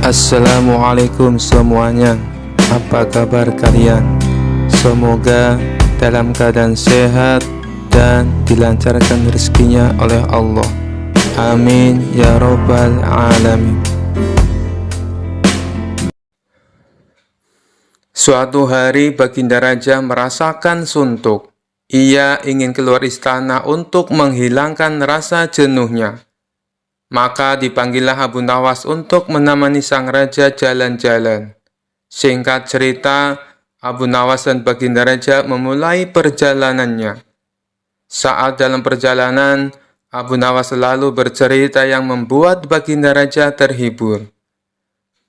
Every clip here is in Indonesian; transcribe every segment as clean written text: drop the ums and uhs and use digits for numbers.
Assalamualaikum semuanya. Apa kabar kalian? Semoga dalam keadaan sehat dan dilancarkan rezekinya oleh Allah. Amin ya robbal alamin. Suatu hari Baginda Raja merasakan suntuk. Ia ingin keluar istana untuk menghilangkan rasa jenuhnya. Maka dipanggillah Abu Nawas untuk menemani sang raja jalan-jalan. Singkat cerita, Abu Nawas dan Baginda Raja memulai perjalanannya. Saat dalam perjalanan, Abu Nawas selalu bercerita yang membuat Baginda Raja terhibur.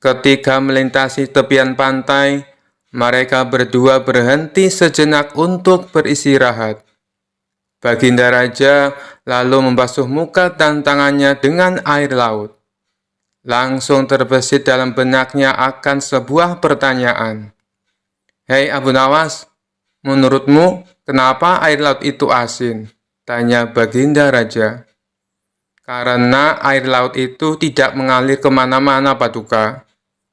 Ketika melintasi tepian pantai, mereka berdua berhenti sejenak untuk beristirahat. Baginda Raja lalu membasuh muka dan tangannya dengan air laut. Langsung terbesit dalam benaknya akan sebuah pertanyaan. "Hei Abu Nawas, menurutmu kenapa air laut itu asin?" tanya Baginda Raja. "Karena air laut itu tidak mengalir kemana-mana, Paduka.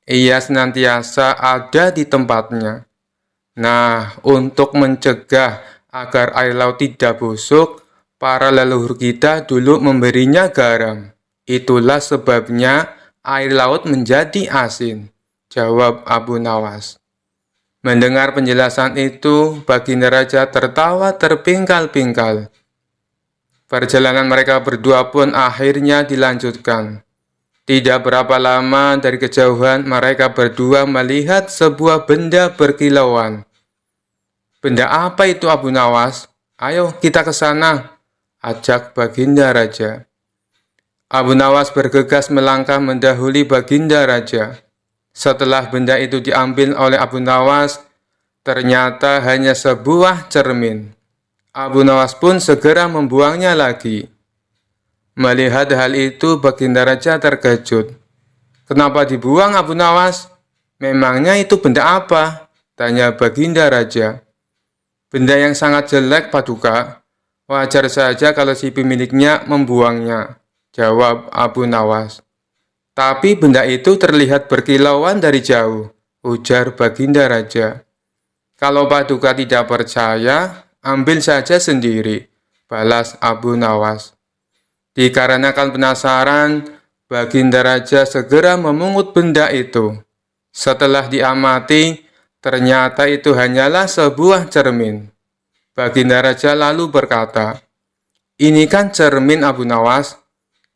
Ia senantiasa ada di tempatnya. Nah, untuk mencegah agar air laut tidak busuk, para leluhur kita dulu memberinya garam. Itulah sebabnya air laut menjadi asin," jawab Abu Nawas. Mendengar penjelasan itu, Baginda Raja tertawa terpingkal-pingkal. Perjalanan mereka berdua pun akhirnya dilanjutkan. Tidak berapa lama dari kejauhan, mereka berdua melihat sebuah benda berkilauan. "Benda apa itu Abu Nawas? Ayo kita ke sana," ajak Baginda Raja. Abu Nawas bergegas melangkah mendahului Baginda Raja. Setelah benda itu diambil oleh Abu Nawas, ternyata hanya sebuah cermin. Abu Nawas pun segera membuangnya lagi. Melihat hal itu, Baginda Raja terkejut. "Kenapa dibuang Abu Nawas? Memangnya itu benda apa?" tanya Baginda Raja. "Benda yang sangat jelek, Paduka. Wajar saja kalau si pemiliknya membuangnya," jawab Abu Nawas. "Tapi benda itu terlihat berkilauan dari jauh," ujar Baginda Raja. "Kalau Paduka tidak percaya, ambil saja sendiri," balas Abu Nawas. Dikarenakan penasaran, Baginda Raja segera memungut benda itu. Setelah diamati, ternyata itu hanyalah sebuah cermin. Baginda Raja lalu berkata, "Ini kan cermin Abu Nawas.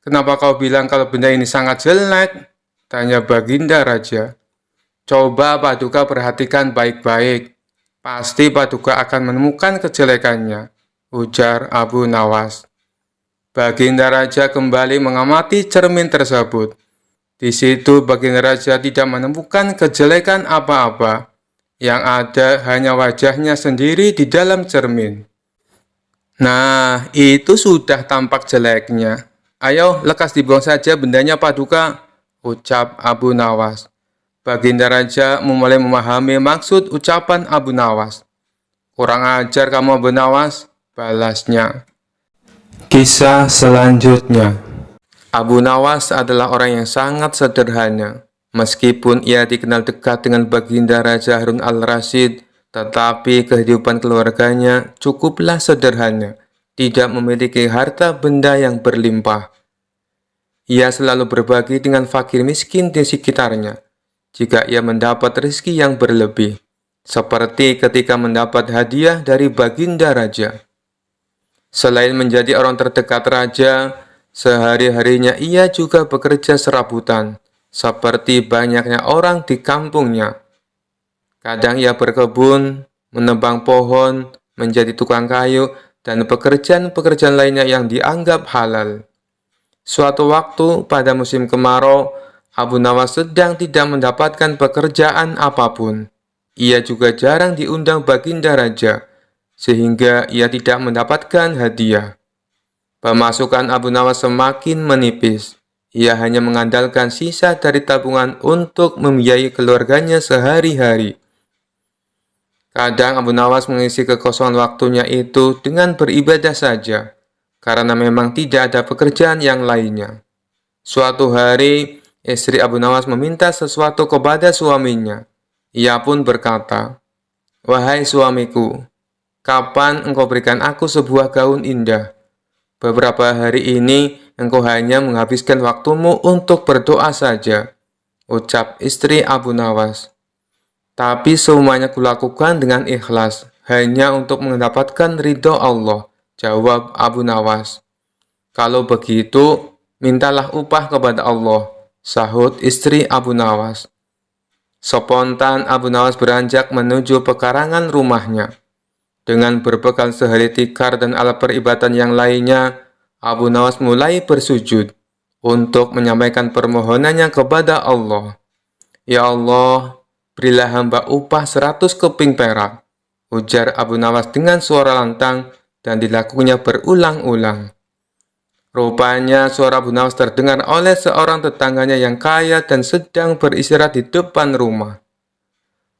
Kenapa kau bilang kalau benda ini sangat jelek?" tanya Baginda Raja. "Coba Paduka perhatikan baik-baik. Pasti Paduka akan menemukan kejelekannya," ujar Abu Nawas. Baginda Raja kembali mengamati cermin tersebut. Di situ Baginda Raja tidak menemukan kejelekan apa-apa. Yang ada hanya wajahnya sendiri di dalam cermin. "Nah, itu sudah tampak jeleknya. Ayo, lekas dibuang saja bendanya Paduka," ucap Abu Nawas. Baginda Raja mulai memahami maksud ucapan Abu Nawas. "Kurang ajar kamu Abu Nawas," balasnya. Kisah selanjutnya. Abu Nawas adalah orang yang sangat sederhana. Meskipun ia dikenal dekat dengan Baginda Raja Harun al-Rasyid, tetapi kehidupan keluarganya cukuplah sederhana, tidak memiliki harta benda yang berlimpah. Ia selalu berbagi dengan fakir miskin di sekitarnya, jika ia mendapat rezeki yang berlebih, seperti ketika mendapat hadiah dari Baginda Raja. Selain menjadi orang terdekat Raja, sehari-harinya ia juga bekerja serabutan, seperti banyaknya orang di kampungnya. Kadang ia berkebun, menebang pohon, menjadi tukang kayu, dan pekerjaan-pekerjaan lainnya yang dianggap halal. Suatu waktu pada musim kemarau, Abu Nawas sedang tidak mendapatkan pekerjaan apapun. Ia juga jarang diundang Baginda Raja, sehingga ia tidak mendapatkan hadiah. Pemasukan Abu Nawas semakin menipis. Ia hanya mengandalkan sisa dari tabungan untuk membiayai keluarganya sehari-hari. Kadang Abu Nawas mengisi kekosongan waktunya itu dengan beribadah saja, karena memang tidak ada pekerjaan yang lainnya. Suatu hari, istri Abu Nawas meminta sesuatu kepada suaminya. Ia pun berkata, "Wahai suamiku, kapan engkau berikan aku sebuah gaun indah? Beberapa hari ini engkau hanya menghabiskan waktumu untuk berdoa saja," ucap istri Abu Nawas. "Tapi semuanya kulakukan dengan ikhlas, hanya untuk mendapatkan ridho Allah," jawab Abu Nawas. "Kalau begitu, mintalah upah kepada Allah," sahut istri Abu Nawas. Spontan Abu Nawas beranjak menuju pekarangan rumahnya. Dengan berbekal sehari tikar dan alat peribadatan yang lainnya, Abu Nawas mulai bersujud untuk menyampaikan permohonannya kepada Allah. "Ya Allah, berilah hamba upah 100 keping perak," ujar Abu Nawas dengan suara lantang dan dilakukannya berulang-ulang. Rupanya suara Abu Nawas terdengar oleh seorang tetangganya yang kaya dan sedang beristirahat di depan rumah.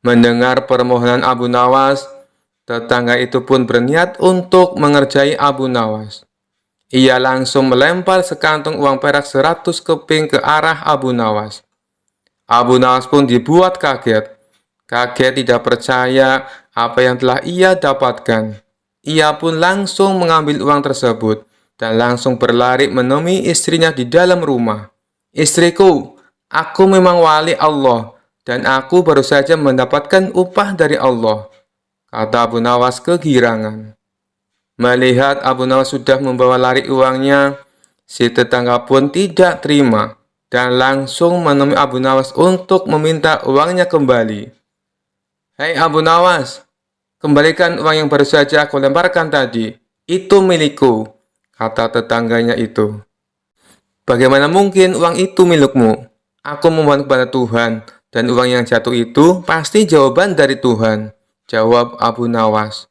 Mendengar permohonan Abu Nawas, tetangga itu pun berniat untuk mengerjai Abu Nawas. Ia langsung melempar sekantong uang perak 100 keping ke arah Abu Nawas. Abu Nawas pun dibuat kaget. Kaget tidak percaya apa yang telah ia dapatkan. Ia pun langsung mengambil uang tersebut dan langsung berlari menemui istrinya di dalam rumah. "Istriku, aku memang wali Allah dan aku baru saja mendapatkan upah dari Allah," kata Abu Nawas kegirangan. Melihat Abu Nawas sudah membawa lari uangnya, si tetangga pun tidak terima dan langsung menemui Abu Nawas untuk meminta uangnya kembali. "Hei Abu Nawas, kembalikan uang yang baru saja aku lemparkan tadi. Itu milikku," kata tetangganya itu. "Bagaimana mungkin uang itu milikmu? Aku memohon kepada Tuhan, dan uang yang jatuh itu pasti jawaban dari Tuhan," jawab Abu Nawas.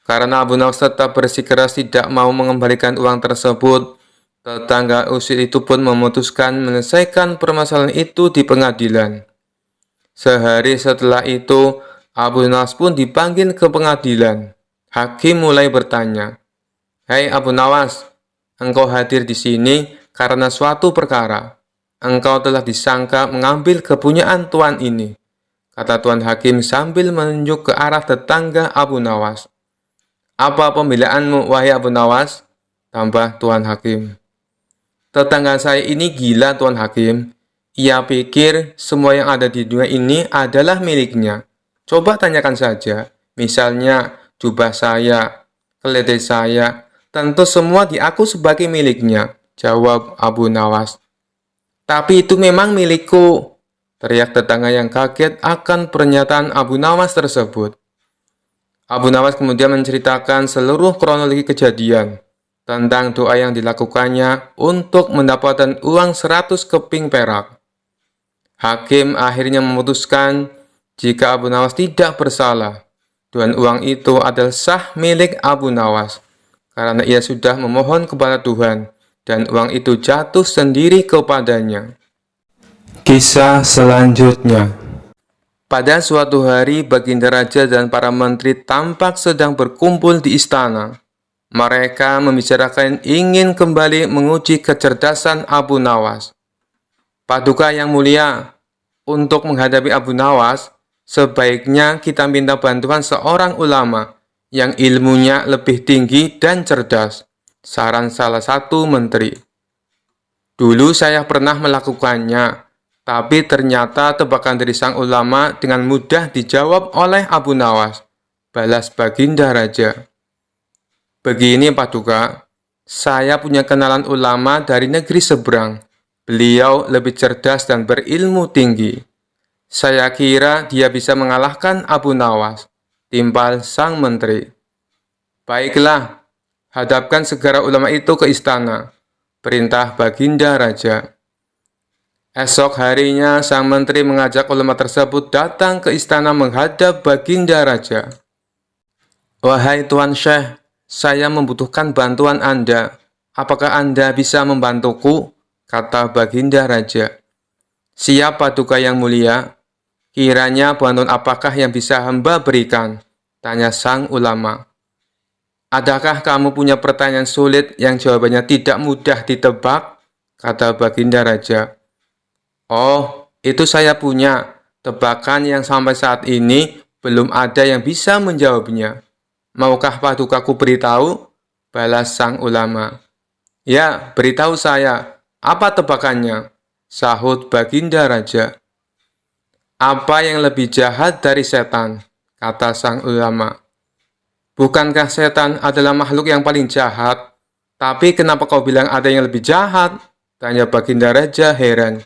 Karena Abu Nawas tetap bersikeras tidak mau mengembalikan uang tersebut, tetangga usir itu pun memutuskan menyelesaikan permasalahan itu di pengadilan. Sehari setelah itu, Abu Nawas pun dipanggil ke pengadilan. Hakim mulai bertanya, "Hei Abu Nawas, engkau hadir di sini karena suatu perkara. Engkau telah disangka mengambil kepunyaan tuan ini," kata Tuan Hakim sambil menunjuk ke arah tetangga Abu Nawas. "Apa pembelaanmu, wahai Abu Nawas?" tambah Tuan Hakim. "Tetangga saya ini gila, Tuan Hakim. Ia pikir semua yang ada di dunia ini adalah miliknya. Coba tanyakan saja, misalnya jubah saya, keledai saya, tentu semua diaku sebagai miliknya," jawab Abu Nawas. "Tapi itu memang milikku," teriak tetangga yang kaget akan pernyataan Abu Nawas tersebut. Abu Nawas kemudian menceritakan seluruh kronologi kejadian tentang doa yang dilakukannya untuk mendapatkan uang 100 keping perak. Hakim akhirnya memutuskan jika Abu Nawas tidak bersalah dan uang itu adalah sah milik Abu Nawas karena ia sudah memohon kepada Tuhan dan uang itu jatuh sendiri kepadanya. Kisah selanjutnya. Pada suatu hari, Baginda Raja dan para menteri tampak sedang berkumpul di istana. Mereka membicarakan ingin kembali menguji kecerdasan Abu Nawas. "Paduka yang mulia, untuk menghadapi Abu Nawas, sebaiknya kita minta bantuan seorang ulama yang ilmunya lebih tinggi dan cerdas," saran salah satu menteri. "Dulu saya pernah melakukannya, tapi ternyata tebakan dari sang ulama dengan mudah dijawab oleh Abu Nawas," balas Baginda Raja. "Begini Paduka, saya punya kenalan ulama dari negeri seberang. Beliau lebih cerdas dan berilmu tinggi. Saya kira dia bisa mengalahkan Abu Nawas," timpal sang menteri. "Baiklah, hadapkan segera ulama itu ke istana," perintah Baginda Raja. Esok harinya, sang menteri mengajak ulama tersebut datang ke istana menghadap Baginda Raja. "Wahai Tuan Syekh, saya membutuhkan bantuan Anda. Apakah Anda bisa membantuku?" kata Baginda Raja. "Siap Paduka yang mulia. Kiranya bantuan apakah yang bisa hamba berikan?" tanya sang ulama. "Adakah kamu punya pertanyaan sulit yang jawabannya tidak mudah ditebak?" kata Baginda Raja. Oh, itu saya punya. Tebakan yang sampai saat ini belum ada yang bisa menjawabnya. Maukah Padukaku beritahu? Balas sang ulama. Ya, beritahu saya. Apa tebakannya? Sahut Baginda Raja. Apa yang lebih jahat dari setan? Kata sang ulama. Bukankah setan adalah makhluk yang paling jahat? Tapi kenapa kau bilang ada yang lebih jahat? Tanya Baginda Raja heran.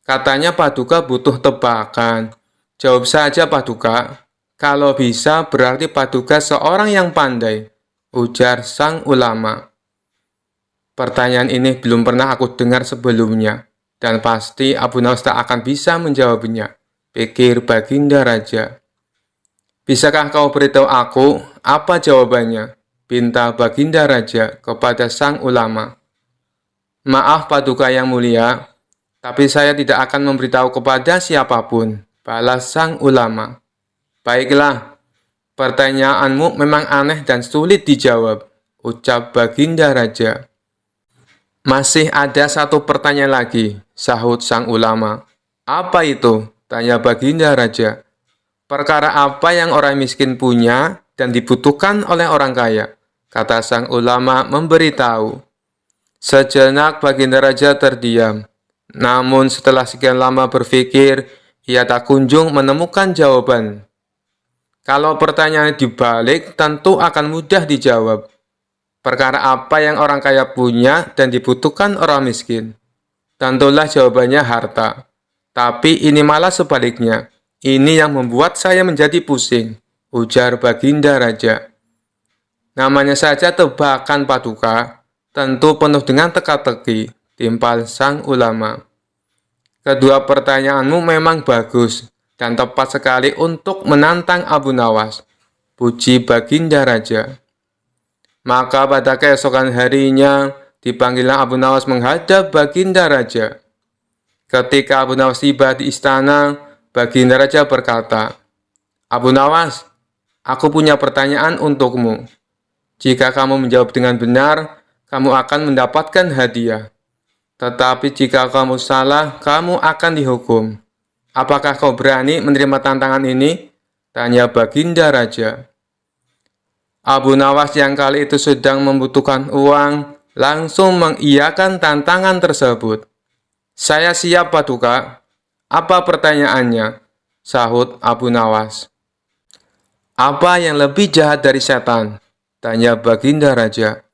Katanya Paduka butuh tebakan. Jawab saja Paduka. Kalau bisa berarti Paduka seorang yang pandai, ujar sang ulama. Pertanyaan ini belum pernah aku dengar sebelumnya, dan pasti Abu Nawas tak akan bisa menjawabnya, pikir Baginda Raja. Bisakah kau beritahu aku apa jawabannya? Pinta Baginda Raja kepada sang ulama. Maaf Paduka yang mulia, tapi saya tidak akan memberitahu kepada siapapun, balas sang ulama. Baiklah, pertanyaanmu memang aneh dan sulit dijawab, ucap Baginda Raja. Masih ada satu pertanyaan lagi, sahut sang ulama. Apa itu? Tanya Baginda Raja. Perkara apa yang orang miskin punya dan dibutuhkan oleh orang kaya? Kata sang ulama memberitahu. Sejenak Baginda Raja terdiam. Namun setelah sekian lama berpikir, ia tak kunjung menemukan jawaban. Kalau pertanyaan dibalik, tentu akan mudah dijawab. Perkara apa yang orang kaya punya dan dibutuhkan orang miskin? Tentulah jawabannya harta. Tapi ini malah sebaliknya. Ini yang membuat saya menjadi pusing, ujar Baginda Raja. Namanya saja tebakan Paduka, tentu penuh dengan teka-teki, timpal sang ulama. Kedua pertanyaanmu memang bagus dan tepat sekali untuk menantang Abu Nawas, puji Baginda Raja. Maka pada keesokan harinya, dipanggillah Abu Nawas menghadap Baginda Raja. Ketika Abu Nawas tiba di istana, Baginda Raja berkata, Abu Nawas, aku punya pertanyaan untukmu. Jika kamu menjawab dengan benar, kamu akan mendapatkan hadiah. Tetapi jika kamu salah, kamu akan dihukum. Apakah kau berani menerima tantangan ini? Tanya Baginda Raja. Abu Nawas yang kali itu sedang membutuhkan uang, langsung mengiyakan tantangan tersebut. Saya siap, Paduka. Apa pertanyaannya? Sahut Abu Nawas. Apa yang lebih jahat dari setan? Tanya Baginda Raja.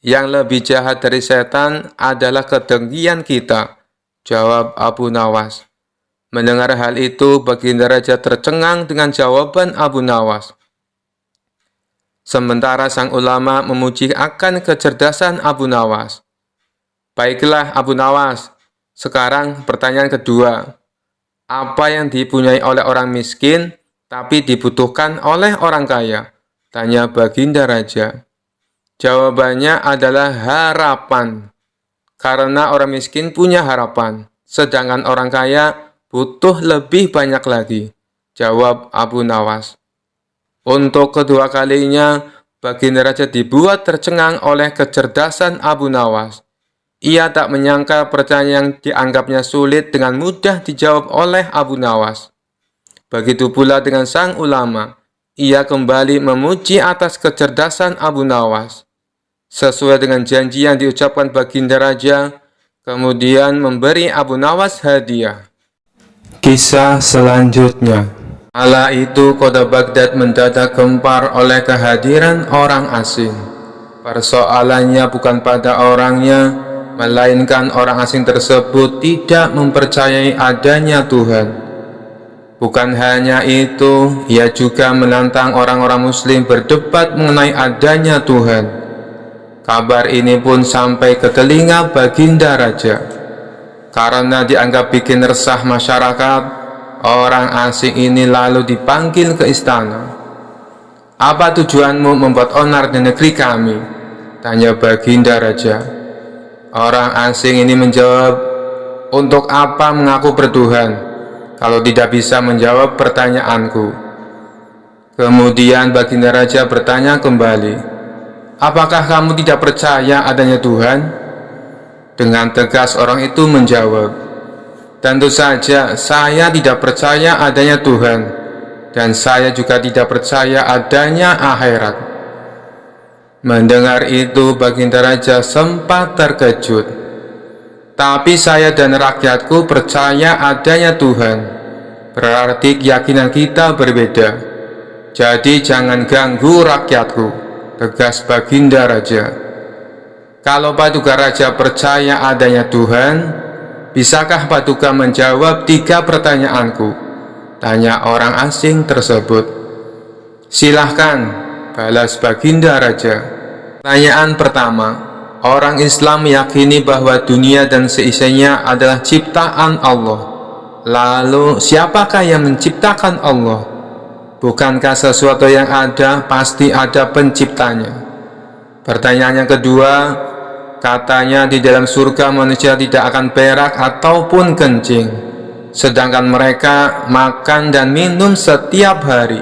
Yang lebih jahat dari setan adalah kedengkian kita, jawab Abu Nawas. Mendengar hal itu, Baginda Raja tercengang dengan jawaban Abu Nawas. Sementara sang ulama memuji akan kecerdasan Abu Nawas. Baiklah Abu Nawas, sekarang pertanyaan kedua. Apa yang dipunyai oleh orang miskin, tapi dibutuhkan oleh orang kaya? Tanya Baginda Raja. Jawabannya adalah harapan. Karena orang miskin punya harapan, sedangkan orang kaya butuh lebih banyak lagi, jawab Abu Nawas. Untuk kedua kalinya, Baginda Raja dibuat tercengang oleh kecerdasan Abu Nawas. Ia tak menyangka pertanyaan yang dianggapnya sulit dengan mudah dijawab oleh Abu Nawas. Begitu pula dengan sang ulama. Ia kembali memuji atas kecerdasan Abu Nawas. Sesuai dengan janji yang diucapkan Baginda Raja, kemudian memberi Abu Nawas hadiah. Kisah selanjutnya. Kala itu kota Baghdad mendadak gempar oleh kehadiran orang asing. Persoalannya bukan pada orangnya, melainkan orang asing tersebut tidak mempercayai adanya Tuhan. Bukan hanya itu, ia juga menantang orang-orang muslim berdebat mengenai adanya Tuhan. Kabar ini pun sampai ke telinga Baginda Raja. Karena dianggap bikin resah masyarakat, orang asing ini lalu dipanggil ke istana. Apa tujuanmu membuat onar di negeri kami? Tanya Baginda Raja. Orang asing ini menjawab, untuk apa mengaku bertuhan kalau tidak bisa menjawab pertanyaanku? Kemudian Baginda Raja bertanya kembali, apakah kamu tidak percaya adanya Tuhan? Dengan tegas orang itu menjawab, Tentu saja saya tidak percaya adanya Tuhan, dan saya juga tidak percaya adanya akhirat. Mendengar itu, Baginda Raja sempat terkejut. Tapi saya dan rakyatku percaya adanya Tuhan. Berarti keyakinan kita berbeda. Jadi jangan ganggu rakyatku, tegas Baginda Raja. Kalau Paduka Raja percaya adanya Tuhan, bisakah Paduka menjawab 3 pertanyaanku? Tanya orang asing tersebut. Silahkan, balas Baginda Raja. Pertanyaan pertama, orang Islam meyakini bahwa dunia dan seisinya adalah ciptaan Allah. Lalu, siapakah yang menciptakan Allah? Bukankah sesuatu yang ada pasti ada penciptanya? Pertanyaan yang kedua, katanya di dalam surga manusia tidak akan berak ataupun kencing, sedangkan mereka makan dan minum setiap hari.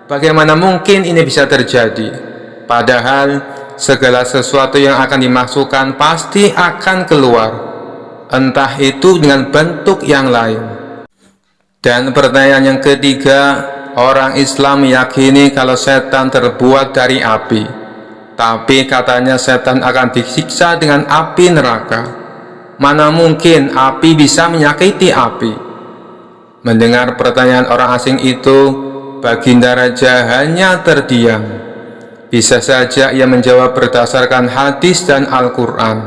Bagaimana mungkin ini bisa terjadi? Padahal segala sesuatu yang akan dimasukkan pasti akan keluar, entah itu dengan bentuk yang lain. Dan pertanyaan yang ketiga, orang Islam meyakini kalau setan terbuat dari api, tapi katanya setan akan disiksa dengan api neraka. Mana mungkin api bisa menyakiti api? Mendengar pertanyaan orang asing itu, Baginda Raja hanya terdiam. Bisa saja ia menjawab berdasarkan hadis dan Al-Quran,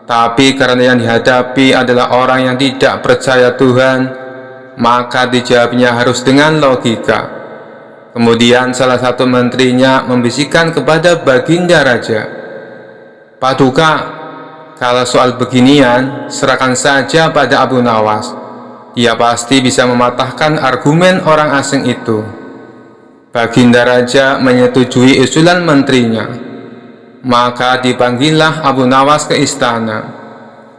tapi karena yang dihadapi adalah orang yang tidak percaya Tuhan, maka dijawabnya harus dengan logika. Kemudian salah satu menterinya membisikkan kepada Baginda Raja, Paduka, kalau soal beginian serahkan saja pada Abu Nawas. Dia pasti bisa mematahkan argumen orang asing itu. Baginda Raja menyetujui usulan menterinya. Maka dipanggillah Abu Nawas ke istana.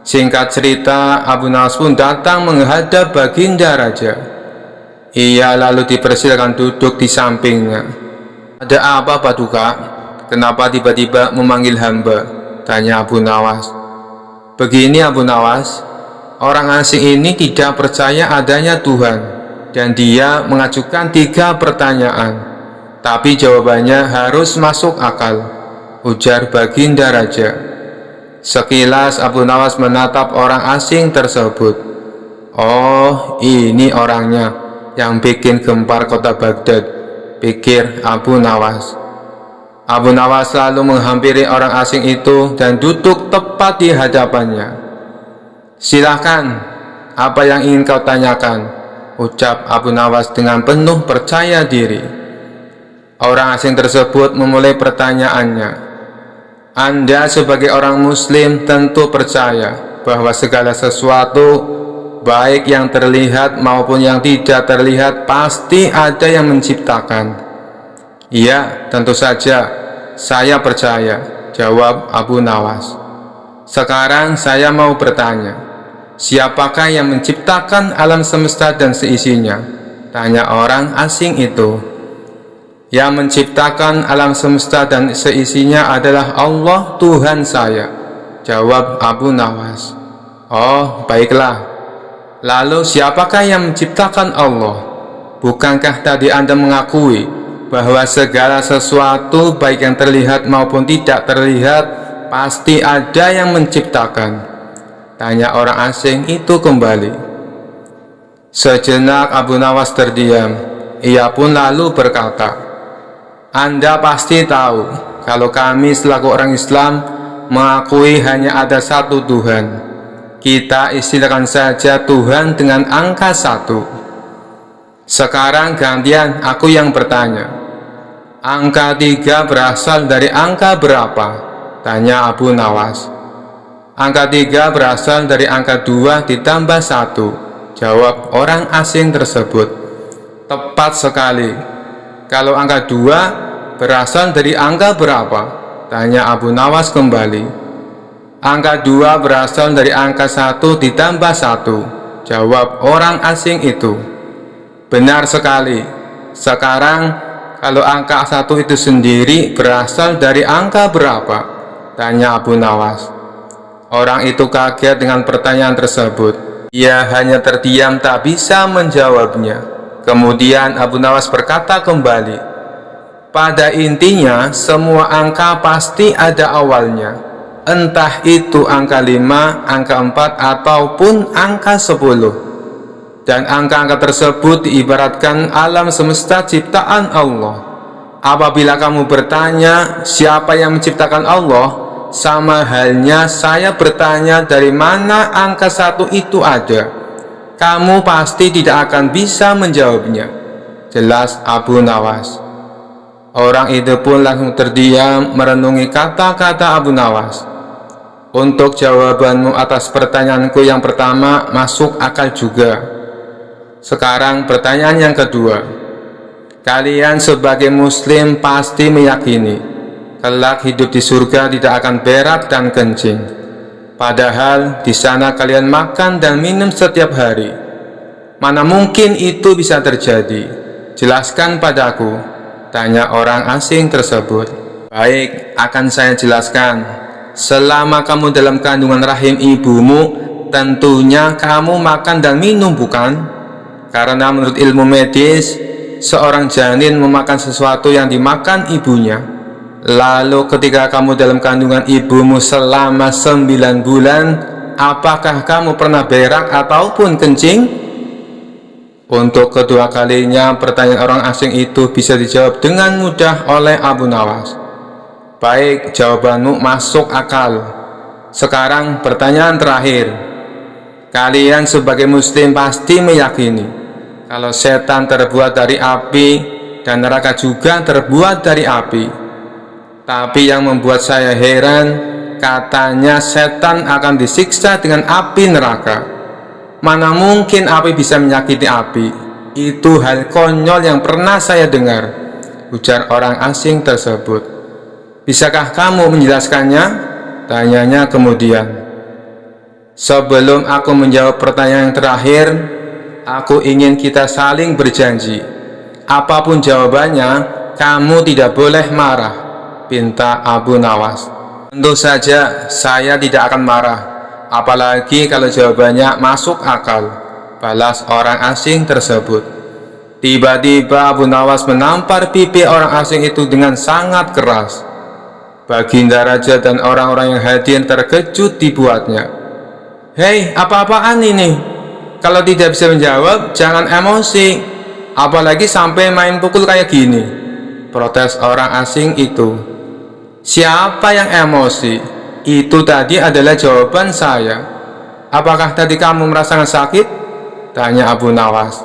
Singkat cerita, Abu Nawas pun datang menghadap Baginda Raja. Ia lalu dipersilakan duduk di sampingnya. Ada apa, Paduka? Kenapa tiba-tiba memanggil hamba? Tanya Abu Nawas. Begini Abu Nawas, orang asing ini tidak percaya adanya Tuhan, dan dia mengajukan 3 pertanyaan. Tapi jawabannya harus masuk akal, ujar Baginda Raja. Sekilas Abu Nawas menatap orang asing tersebut. Oh, ini orangnya yang bikin gempar kota Baghdad, pikir Abu Nawas. Abu Nawas lalu menghampiri orang asing itu dan duduk tepat di hadapannya. Silahkan, apa yang ingin kau tanyakan? Ucap Abu Nawas dengan penuh percaya diri. Orang asing tersebut memulai pertanyaannya. Anda sebagai orang Muslim tentu percaya bahwa segala sesuatu, baik yang terlihat maupun yang tidak terlihat, pasti ada yang menciptakan. Iya, tentu saja, saya percaya, jawab Abu Nawas. Sekarang saya mau bertanya, siapakah yang menciptakan alam semesta dan seisinya? Tanya orang asing itu. Yang menciptakan alam semesta dan seisinya adalah Allah Tuhan saya, jawab Abu Nawas. Oh, baiklah. Lalu siapakah yang menciptakan Allah? Bukankah tadi Anda mengakui bahwa segala sesuatu, baik yang terlihat maupun tidak terlihat, pasti ada yang menciptakan? Tanya orang asing itu kembali. Sejenak Abu Nawas terdiam. Ia pun lalu berkata, Anda pasti tahu kalau kami selaku orang Islam mengakui hanya ada satu Tuhan. Kita istilahkan saja Tuhan dengan angka 1. Sekarang gantian aku yang bertanya. Angka 3 berasal dari angka berapa? Tanya Abu Nawas. Angka 3 berasal dari angka 2 ditambah 1, jawab orang asing tersebut. Tepat sekali. Kalau angka 2 berasal dari angka berapa? Tanya Abu Nawas kembali. Angka 2 berasal dari angka 1 ditambah 1, jawab orang asing itu. Benar sekali. Sekarang kalau angka 1 itu sendiri berasal dari angka berapa? Tanya Abu Nawas. Orang itu kaget dengan pertanyaan tersebut. Ia hanya terdiam tak bisa menjawabnya. Kemudian Abu Nawas berkata kembali, pada intinya semua angka pasti ada awalnya. Entah itu angka 5, angka 4, ataupun angka 10. Dan angka-angka tersebut diibaratkan alam semesta ciptaan Allah. Apabila kamu bertanya siapa yang menciptakan Allah, sama halnya saya bertanya dari mana angka 1 itu ada. Kamu pasti tidak akan bisa menjawabnya. Jelas Abu Nawas. Orang itu pun langsung terdiam merenungi kata-kata Abu Nawas. Untuk jawabanmu atas pertanyaanku yang pertama masuk akal juga. Sekarang pertanyaan yang kedua. Kalian sebagai muslim pasti meyakini kelak hidup di surga tidak akan berak dan kencing. Padahal di sana kalian makan dan minum setiap hari. Mana mungkin itu bisa terjadi? Jelaskan padaku, tanya orang asing tersebut. Baik, akan saya jelaskan. Selama kamu dalam kandungan rahim ibumu, tentunya kamu makan dan minum, bukan? Karena menurut ilmu medis, seorang janin memakan sesuatu yang dimakan ibunya. Lalu ketika kamu dalam kandungan ibumu selama 9 bulan, apakah kamu pernah berak ataupun kencing? Untuk kedua kalinya pertanyaan orang asing itu bisa dijawab dengan mudah oleh Abu Nawas. Baik, jawabanmu masuk akal. Sekarang pertanyaan terakhir. Kalian sebagai muslim pasti meyakini kalau setan terbuat dari api dan neraka juga terbuat dari api. Tapi yang membuat saya heran, katanya setan akan disiksa dengan api neraka. Mana mungkin api bisa menyakiti api? Itu hal konyol yang pernah saya dengar, ujar orang asing tersebut. Bisakah kamu menjelaskannya? Tanyanya kemudian. Sebelum aku menjawab pertanyaan yang terakhir, aku ingin kita saling berjanji. Apapun jawabannya, kamu tidak boleh marah, pinta Abu Nawas. Tentu saja saya tidak akan marah, apalagi kalau jawabannya masuk akal, balas orang asing tersebut. Tiba-tiba Abu Nawas menampar pipi orang asing itu dengan sangat keras. Baginda Raja dan orang-orang yang hadir terkejut dibuatnya. Hei, apa-apaan ini? Kalau tidak bisa menjawab, jangan emosi. Apalagi sampai main pukul kayak gini, protes orang asing itu. Siapa yang emosi? Itu tadi adalah jawaban saya. Apakah tadi kamu merasakan sakit? Tanya Abu Nawas.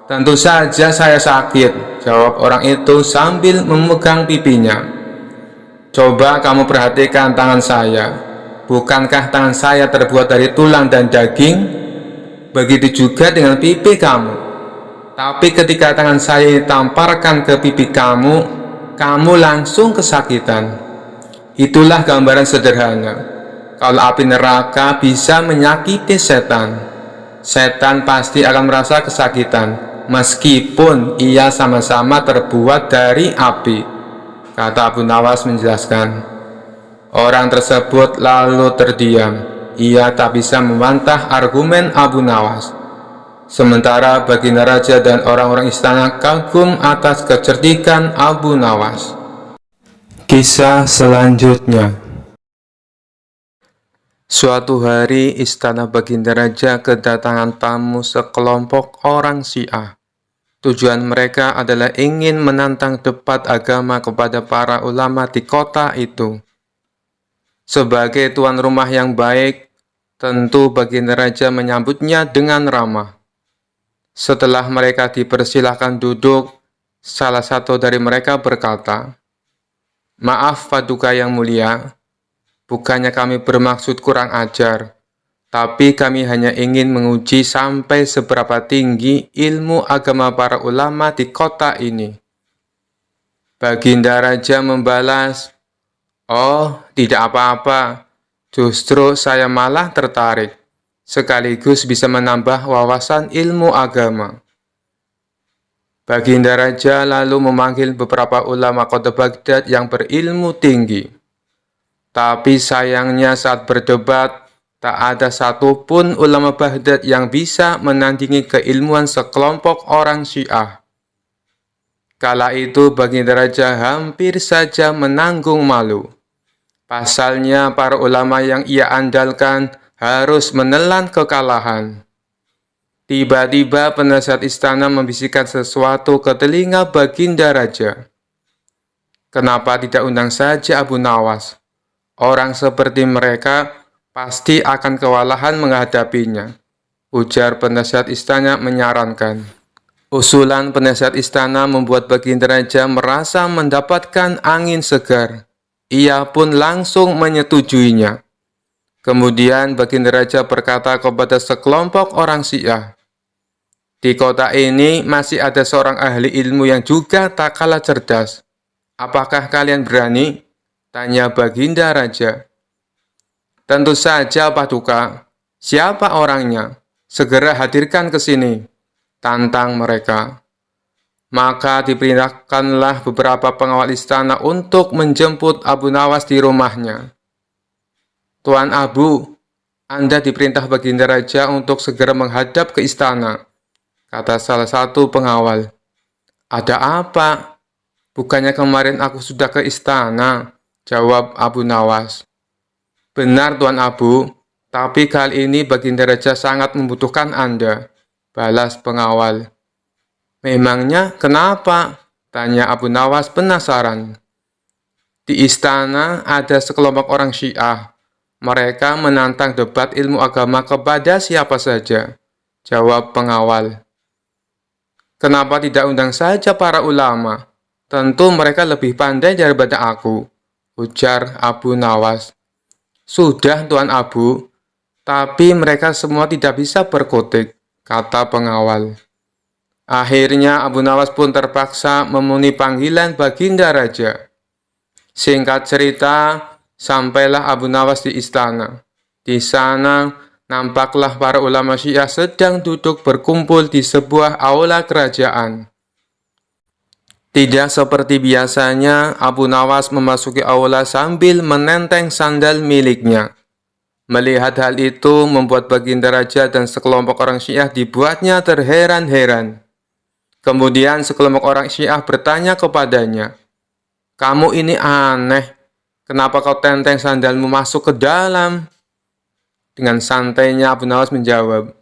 Tentu saja saya sakit, jawab orang itu sambil memegang pipinya. Coba kamu perhatikan tangan saya. Bukankah tangan saya terbuat dari tulang dan daging? Begitu juga dengan pipi kamu. Tapi ketika tangan saya ditamparkan ke pipi kamu, kamu langsung kesakitan. Itulah gambaran sederhana. Kalau api neraka bisa menyakiti setan, setan pasti akan merasa kesakitan, meskipun ia sama-sama terbuat dari api, kata Abu Nawas menjelaskan. Orang tersebut lalu terdiam. Ia tak bisa membantah argumen Abu Nawas. Sementara Baginda Raja dan orang-orang istana kagum atas kecerdikan Abu Nawas. Kisah selanjutnya. Suatu hari istana Baginda Raja kedatangan tamu sekelompok orang Syiah. Tujuan mereka adalah ingin menantang debat agama kepada para ulama di kota itu. Sebagai tuan rumah yang baik, tentu Baginda Raja menyambutnya dengan ramah. Setelah mereka dipersilahkan duduk, salah satu dari mereka berkata, "Maaf Paduka yang mulia, bukannya kami bermaksud kurang ajar, tapi kami hanya ingin menguji sampai seberapa tinggi ilmu agama para ulama di kota ini." Baginda Raja membalas, "Oh, tidak apa-apa. Justru saya malah tertarik, sekaligus bisa menambah wawasan ilmu agama." Baginda Raja lalu memanggil beberapa ulama kota Baghdad yang berilmu tinggi. Tapi sayangnya saat berdebat, tak ada satupun ulama Baghdad yang bisa menandingi keilmuan sekelompok orang Syiah. Kala itu Baginda Raja hampir saja menanggung malu. Pasalnya para ulama yang ia andalkan harus menelan kekalahan. Tiba-tiba penasihat istana membisikkan sesuatu ke telinga Baginda Raja. Kenapa tidak undang saja Abu Nawas? Orang seperti mereka pasti akan kewalahan menghadapinya, ujar penasihat istana menyarankan. Usulan penasihat istana membuat Baginda Raja merasa mendapatkan angin segar. Ia pun langsung menyetujuinya. Kemudian Baginda Raja berkata kepada sekelompok orang Syiah, "Di kota ini masih ada seorang ahli ilmu yang juga tak kalah cerdas. Apakah kalian berani?" tanya Baginda Raja. "Tentu saja, Paduka. Siapa orangnya? Segera hadirkan ke sini," tantang mereka. Maka diperintahkanlah beberapa pengawal istana untuk menjemput Abu Nawas di rumahnya. "Tuan Abu, Anda diperintah Baginda Raja untuk segera menghadap ke istana," kata salah satu pengawal. "Ada apa? Bukannya kemarin aku sudah ke istana," jawab Abu Nawas. "Benar Tuan Abu, tapi kali ini Baginda Raja sangat membutuhkan Anda," balas pengawal. "Memangnya kenapa?" tanya Abu Nawas penasaran. "Di istana ada sekelompok orang Syiah. Mereka menantang debat ilmu agama kepada siapa saja," jawab pengawal. "Kenapa tidak undang saja para ulama? Tentu mereka lebih pandai daripada aku," ujar Abu Nawas. "Sudah Tuan Abu, tapi mereka semua tidak bisa berkutik," kata pengawal. Akhirnya Abu Nawas pun terpaksa memenuhi panggilan Baginda Raja. Singkat cerita, sampailah Abu Nawas di istana. Di sana, nampaklah para ulama Syiah sedang duduk berkumpul di sebuah aula kerajaan. Tidak seperti biasanya, Abu Nawas memasuki aula sambil menenteng sandal miliknya. Melihat hal itu membuat Baginda Raja dan sekelompok orang Syiah dibuatnya terheran-heran. Kemudian sekelompok orang Syiah bertanya kepadanya, "Kamu ini aneh, kenapa kau tenteng sandalmu masuk ke dalam?" Dengan santainya Abu Nawas menjawab,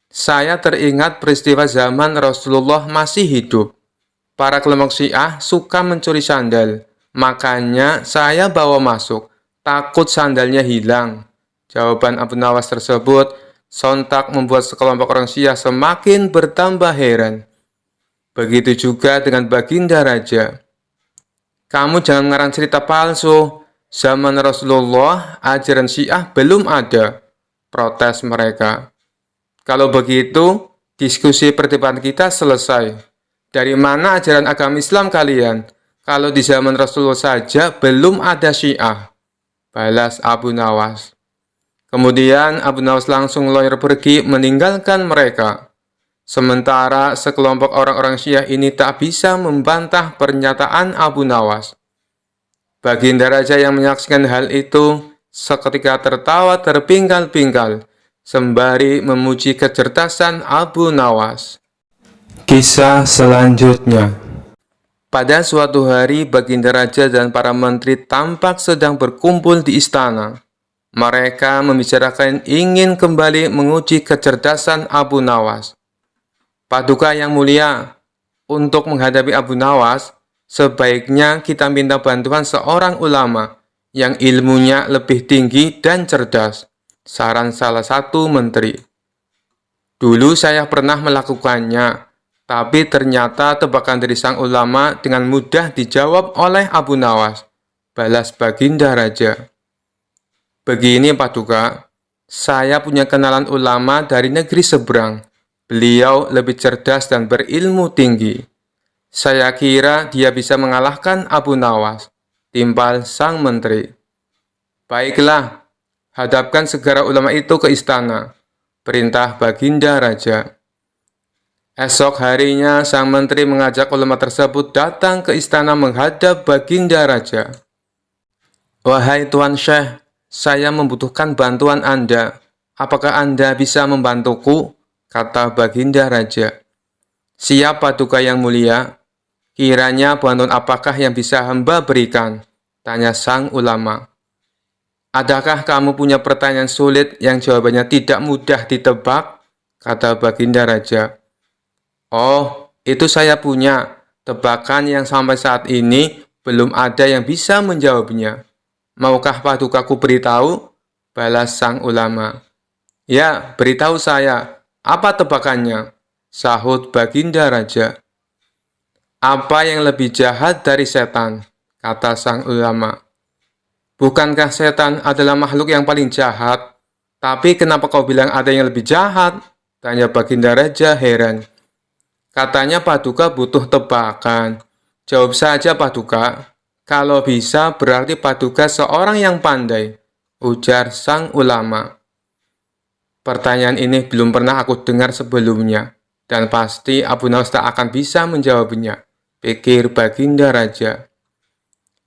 "Saya teringat peristiwa zaman Rasulullah masih hidup. Para kelompok Syiah suka mencuri sandal, makanya saya bawa masuk, takut sandalnya hilang." Jawaban Abu Nawas tersebut sontak membuat sekelompok orang Syiah semakin bertambah heran. Begitu juga dengan Baginda Raja. "Kamu jangan mengarang cerita palsu. Zaman Rasulullah, ajaran Syiah belum ada," protes mereka. "Kalau begitu, diskusi perdebatan kita selesai. Dari mana ajaran agama Islam kalian? Kalau di zaman Rasulullah saja belum ada Syiah," balas Abu Nawas. Kemudian Abu Nawas langsung lawyer pergi meninggalkan mereka. Sementara sekelompok orang-orang Syiah ini tak bisa membantah pernyataan Abu Nawas. Baginda Raja yang menyaksikan hal itu seketika tertawa terpingkal-pingkal, sembari memuji kecerdasan Abu Nawas. Kisah selanjutnya. Pada suatu hari, Baginda Raja dan para menteri tampak sedang berkumpul di istana. Mereka membicarakan ingin kembali menguji kecerdasan Abu Nawas. "Paduka yang mulia, untuk menghadapi Abu Nawas, sebaiknya kita minta bantuan seorang ulama yang ilmunya lebih tinggi dan cerdas," saran salah satu menteri. "Dulu saya pernah melakukannya, tapi ternyata tebakan dari sang ulama dengan mudah dijawab oleh Abu Nawas," balas Baginda Raja. "Begini Paduka, saya punya kenalan ulama dari negeri seberang. Beliau lebih cerdas dan berilmu tinggi. Saya kira dia bisa mengalahkan Abu Nawas," timpal sang menteri. "Baiklah, hadapkan segera ulama itu ke istana," perintah Baginda Raja. Esok harinya, sang menteri mengajak ulama tersebut datang ke istana menghadap Baginda Raja. "Wahai Tuan Syekh, saya membutuhkan bantuan Anda. Apakah Anda bisa membantuku?" kata Baginda Raja. "Siap Paduka yang mulia. Kiranya bantuan apakah yang bisa hamba berikan?" tanya sang ulama. "Adakah kamu punya pertanyaan sulit yang jawabannya tidak mudah ditebak?" kata Baginda Raja. "Oh, itu saya punya. Tebakan yang sampai saat ini belum ada yang bisa menjawabnya. Maukah Padukaku beritahu?" balas sang ulama. "Ya, beritahu saya. Apa tebakannya?" sahut Baginda Raja. "Apa yang lebih jahat dari setan?" kata sang ulama. "Bukankah setan adalah makhluk yang paling jahat? Tapi kenapa kau bilang ada yang lebih jahat?" tanya Baginda Raja heran. "Katanya Paduka butuh tebakan. Jawab saja Paduka. Kalau bisa berarti Paduka seorang yang pandai," ujar sang ulama. "Pertanyaan ini belum pernah aku dengar sebelumnya, dan pasti Abu Nawas tak akan bisa menjawabnya," pikir Baginda Raja.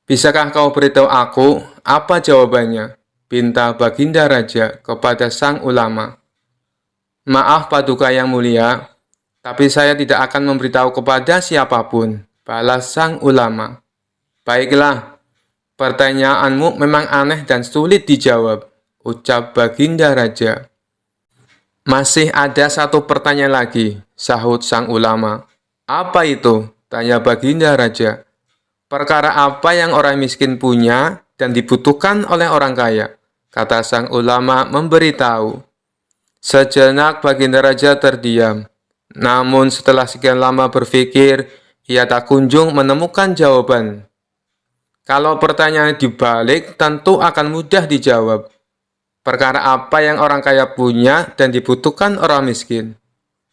"Bisakah kau beritahu aku apa jawabannya?" pinta Baginda Raja kepada sang ulama. "Maaf Paduka yang mulia, tapi saya tidak akan memberitahu kepada siapapun," balas sang ulama. "Baiklah, pertanyaanmu memang aneh dan sulit dijawab," ucap Baginda Raja. "Masih ada satu pertanyaan lagi," sahut sang ulama. "Apa itu?" tanya Baginda Raja. "Perkara apa yang orang miskin punya dan dibutuhkan oleh orang kaya?" kata sang ulama memberitahu. Sejenak Baginda Raja terdiam. Namun setelah sekian lama berpikir, ia tak kunjung menemukan jawaban. Kalau pertanyaan dibalik, tentu akan mudah dijawab. Perkara apa yang orang kaya punya dan dibutuhkan orang miskin?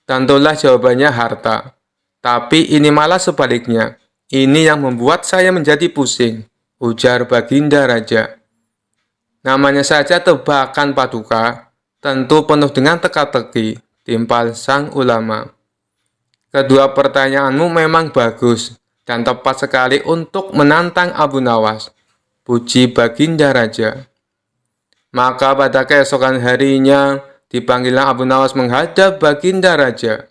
Tentulah jawabannya harta. Tapi ini malah sebaliknya. Ini yang membuat saya menjadi pusing, ujar Baginda Raja. "Namanya saja tebakan Paduka, tentu penuh dengan teka-teki," timpal sang ulama. "Kedua pertanyaanmu memang bagus dan tepat sekali untuk menantang Abu Nawas," puji Baginda Raja. Maka pada keesokan harinya, dipanggillah Abu Nawas menghadap Baginda Raja.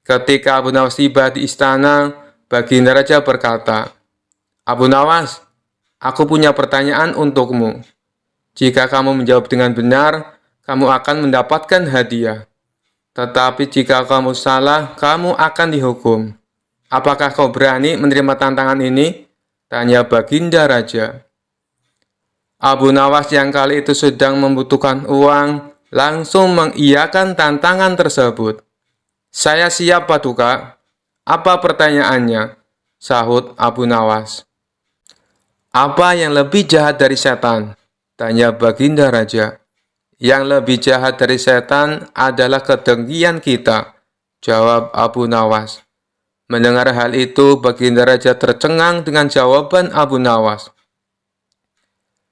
Ketika Abu Nawas tiba di istana, Baginda Raja berkata, "Abu Nawas, aku punya pertanyaan untukmu. Jika kamu menjawab dengan benar, kamu akan mendapatkan hadiah. Tetapi jika kamu salah, kamu akan dihukum. Apakah kau berani menerima tantangan ini?" tanya Baginda Raja. Abu Nawas yang kali itu sedang membutuhkan uang, langsung mengiyakan tantangan tersebut. "Saya siap Paduka. Apa pertanyaannya?" sahut Abu Nawas. "Apa yang lebih jahat dari setan?" tanya Baginda Raja. "Yang lebih jahat dari setan adalah kedengkian kita," jawab Abu Nawas. Mendengar hal itu, Baginda Raja tercengang dengan jawaban Abu Nawas.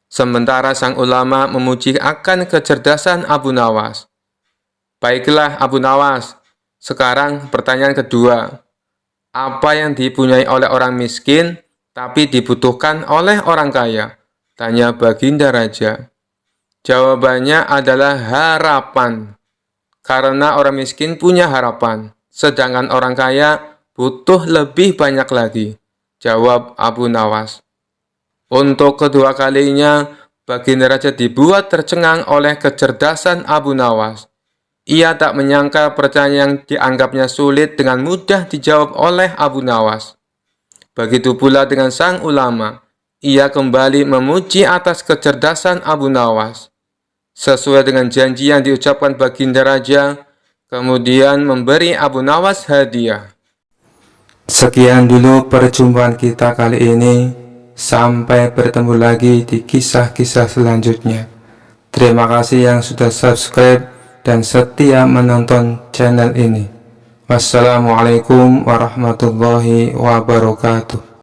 Sementara sang ulama memuji akan kecerdasan Abu Nawas. "Baiklah Abu Nawas, sekarang pertanyaan kedua. Apa yang dipunyai oleh orang miskin, tapi dibutuhkan oleh orang kaya?" tanya Baginda Raja. Jawabannya adalah harapan. Karena orang miskin punya harapan, sedangkan orang kaya butuh lebih banyak lagi, jawab Abu Nawas. Untuk kedua kalinya, Baginda Raja dibuat tercengang oleh kecerdasan Abu Nawas. Ia tak menyangka pertanyaan yang dianggapnya sulit dengan mudah dijawab oleh Abu Nawas. Begitu pula dengan sang ulama. Ia kembali memuji atas kecerdasan Abu Nawas. Sesuai dengan janji yang diucapkan Baginda Raja, kemudian memberi Abu Nawas hadiah. Sekian dulu perjumpaan kita kali ini. Sampai bertemu lagi di kisah-kisah selanjutnya. Terima kasih yang sudah subscribe dan setia menonton channel ini. Wassalamualaikum warahmatullahi wabarakatuh.